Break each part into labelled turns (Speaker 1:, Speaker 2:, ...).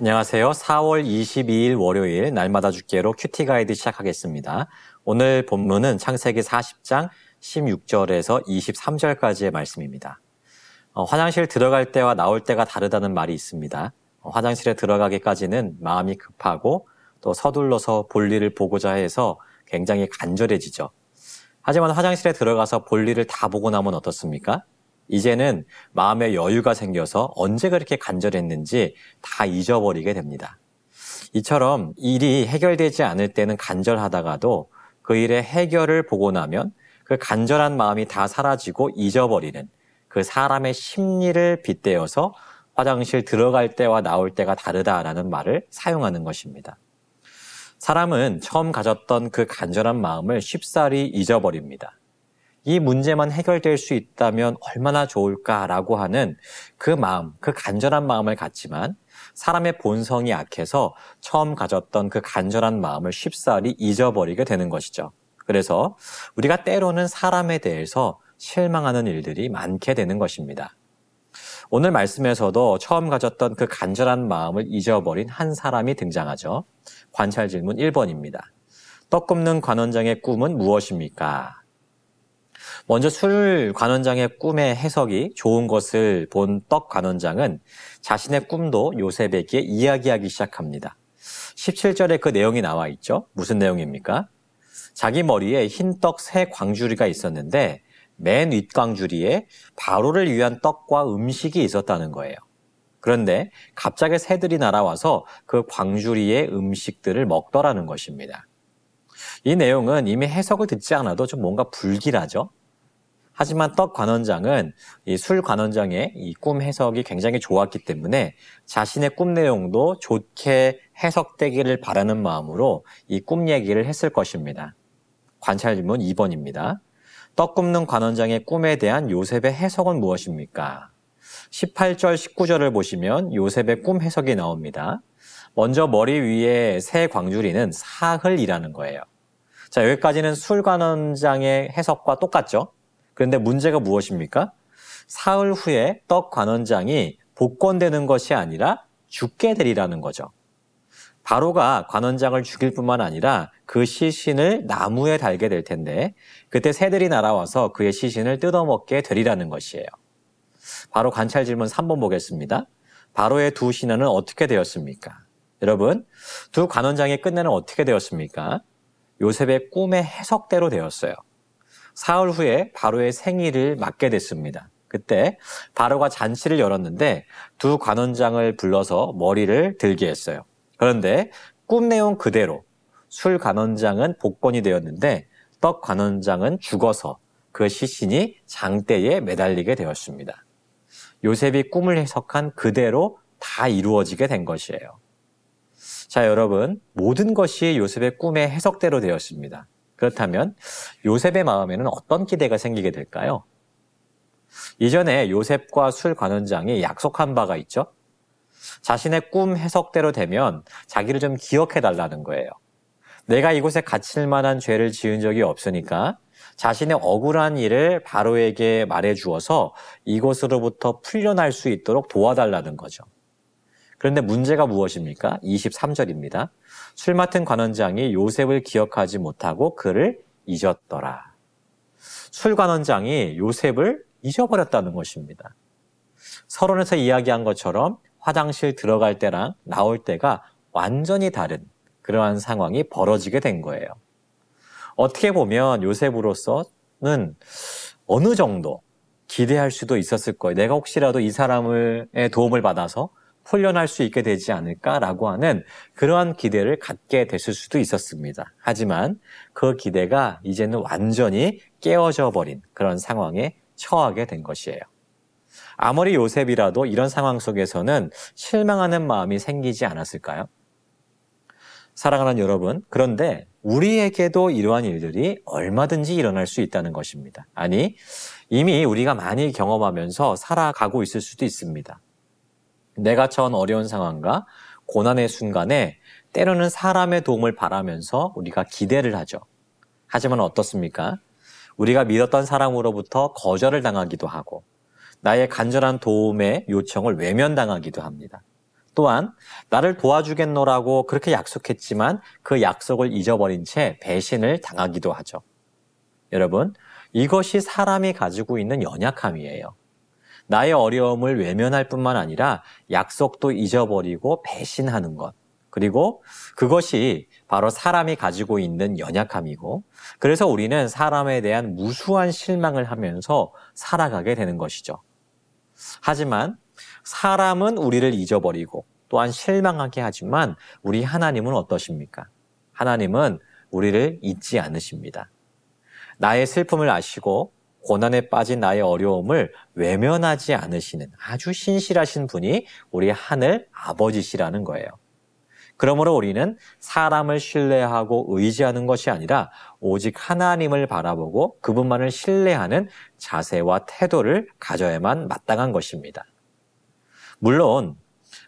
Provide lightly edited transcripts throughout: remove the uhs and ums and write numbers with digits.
Speaker 1: 안녕하세요. 4월 22일 월요일 날마다 죽게로 큐티 가이드 시작하겠습니다. 오늘 본문은 창세기 40장 16절에서 23절까지의 말씀입니다. 화장실 들어갈 때와 나올 때가 다르다는 말이 있습니다. 화장실에 들어가기까지는 마음이 급하고 또 서둘러서 볼일을 보고자 해서 굉장히 간절해지죠. 하지만 화장실에 들어가서 볼일을 다 보고 나면 어떻습니까? 이제는 마음에 여유가 생겨서 언제 그렇게 간절했는지 다 잊어버리게 됩니다. 이처럼 일이 해결되지 않을 때는 간절하다가도 그 일의 해결을 보고 나면 그 간절한 마음이 다 사라지고 잊어버리는 그 사람의 심리를 빗대어서 화장실 들어갈 때와 나올 때가 다르다라는 말을 사용하는 것입니다. 사람은 처음 가졌던 그 간절한 마음을 쉽사리 잊어버립니다. 이 문제만 해결될 수 있다면 얼마나 좋을까라고 하는 그 마음, 그 간절한 마음을 갖지만 사람의 본성이 약해서 처음 가졌던 그 간절한 마음을 쉽사리 잊어버리게 되는 것이죠. 그래서 우리가 때로는 사람에 대해서 실망하는 일들이 많게 되는 것입니다. 오늘 말씀에서도 처음 가졌던 그 간절한 마음을 잊어버린 한 사람이 등장하죠. 관찰 질문 1번입니다. 떡 굽는 관원장의 꿈은 무엇입니까? 먼저 술 관원장의 꿈의 해석이 좋은 것을 본 떡 관원장은 자신의 꿈도 요셉에게 이야기하기 시작합니다. 17절에 그 내용이 나와 있죠. 무슨 내용입니까? 자기 머리에 흰 떡 3광주리가 있었는데 맨 윗광주리에 바로를 위한 떡과 음식이 있었다는 거예요. 그런데 갑자기 새들이 날아와서 그 광주리의 음식들을 먹더라는 것입니다. 이 내용은 이미 해석을 듣지 않아도 좀 뭔가 불길하죠. 하지만 떡 관원장은 이 술 관원장의 이 꿈 해석이 굉장히 좋았기 때문에 자신의 꿈 내용도 좋게 해석되기를 바라는 마음으로 이 꿈 얘기를 했을 것입니다. 관찰 질문 2번입니다. 떡 굽는 관원장의 꿈에 대한 요셉의 해석은 무엇입니까? 18절, 19절을 보시면 요셉의 꿈 해석이 나옵니다. 먼저 머리 위에 새 광주리는 사흘이라는 거예요. 자, 여기까지는 술 관원장의 해석과 똑같죠? 그런데 문제가 무엇입니까? 사흘 후에 떡 관원장이 복권되는 것이 아니라 죽게 되리라는 거죠. 바로가 관원장을 죽일 뿐만 아니라 그 시신을 나무에 달게 될 텐데 그때 새들이 날아와서 그의 시신을 뜯어먹게 되리라는 것이에요. 바로 관찰 질문 3번 보겠습니다. 바로의 두 신하는 어떻게 되었습니까? 여러분, 두 관원장의 끝내는 어떻게 되었습니까? 요셉의 꿈의 해석대로 되었어요. 사흘 후에 바로의 생일을 맞게 됐습니다. 그때 바로가 잔치를 열었는데 두 관원장을 불러서 머리를 들게 했어요. 그런데 꿈 내용 그대로 술 관원장은 복권이 되었는데 떡 관원장은 죽어서 그 시신이 장대에 매달리게 되었습니다. 요셉이 꿈을 해석한 그대로 다 이루어지게 된 것이에요. 자, 여러분, 모든 것이 요셉의 꿈의 해석대로 되었습니다. 그렇다면 요셉의 마음에는 어떤 기대가 생기게 될까요? 이전에 요셉과 술 관원장이 약속한 바가 있죠. 자신의 꿈 해석대로 되면 자기를 좀 기억해 달라는 거예요. 내가 이곳에 갇힐 만한 죄를 지은 적이 없으니까 자신의 억울한 일을 바로에게 말해 주어서 이곳으로부터 풀려날 수 있도록 도와달라는 거죠. 그런데 문제가 무엇입니까? 23절입니다. 술 맡은 관원장이 요셉을 기억하지 못하고 그를 잊었더라. 술 관원장이 요셉을 잊어버렸다는 것입니다. 서론에서 이야기한 것처럼 화장실 들어갈 때랑 나올 때가 완전히 다른 그러한 상황이 벌어지게 된 거예요. 어떻게 보면 요셉으로서는 어느 정도 기대할 수도 있었을 거예요. 내가 혹시라도 이 사람의 도움을 받아서 풀려날 수 있게 되지 않을까라고 하는 그러한 기대를 갖게 됐을 수도 있었습니다. 하지만 그 기대가 이제는 완전히 깨어져 버린 그런 상황에 처하게 된 것이에요. 아무리 요셉이라도 이런 상황 속에서는 실망하는 마음이 생기지 않았을까요? 사랑하는 여러분, 그런데 우리에게도 이러한 일들이 얼마든지 일어날 수 있다는 것입니다. 아니, 이미 우리가 많이 경험하면서 살아가고 있을 수도 있습니다. 내가 처한 어려운 상황과 고난의 순간에 때로는 사람의 도움을 바라면서 우리가 기대를 하죠. 하지만 어떻습니까? 우리가 믿었던 사람으로부터 거절을 당하기도 하고 나의 간절한 도움의 요청을 외면당하기도 합니다. 또한 나를 도와주겠노라고 그렇게 약속했지만 그 약속을 잊어버린 채 배신을 당하기도 하죠. 여러분, 이것이 사람이 가지고 있는 연약함이에요. 나의 어려움을 외면할 뿐만 아니라 약속도 잊어버리고 배신하는 것. 그리고 그것이 바로 사람이 가지고 있는 연약함이고, 그래서 우리는 사람에 대한 무수한 실망을 하면서 살아가게 되는 것이죠. 하지만 사람은 우리를 잊어버리고 또한 실망하게 하지만 우리 하나님은 어떠십니까? 하나님은 우리를 잊지 않으십니다. 나의 슬픔을 아시고 고난에 빠진 나의 어려움을 외면하지 않으시는 아주 신실하신 분이 우리 하늘 아버지시라는 거예요. 그러므로 우리는 사람을 신뢰하고 의지하는 것이 아니라 오직 하나님을 바라보고 그분만을 신뢰하는 자세와 태도를 가져야만 마땅한 것입니다. 물론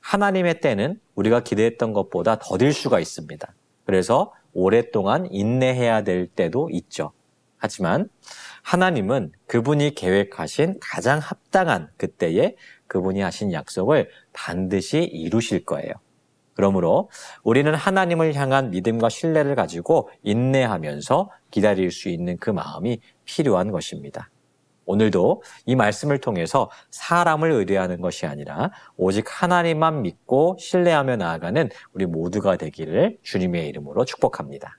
Speaker 1: 하나님의 때는 우리가 기대했던 것보다 더딜 수가 있습니다. 그래서 오랫동안 인내해야 될 때도 있죠. 하지만 하나님은 그분이 계획하신 가장 합당한 그때에 그분이 하신 약속을 반드시 이루실 거예요. 그러므로 우리는 하나님을 향한 믿음과 신뢰를 가지고 인내하면서 기다릴 수 있는 그 마음이 필요한 것입니다. 오늘도 이 말씀을 통해서 사람을 의뢰하는 것이 아니라 오직 하나님만 믿고 신뢰하며 나아가는 우리 모두가 되기를 주님의 이름으로 축복합니다.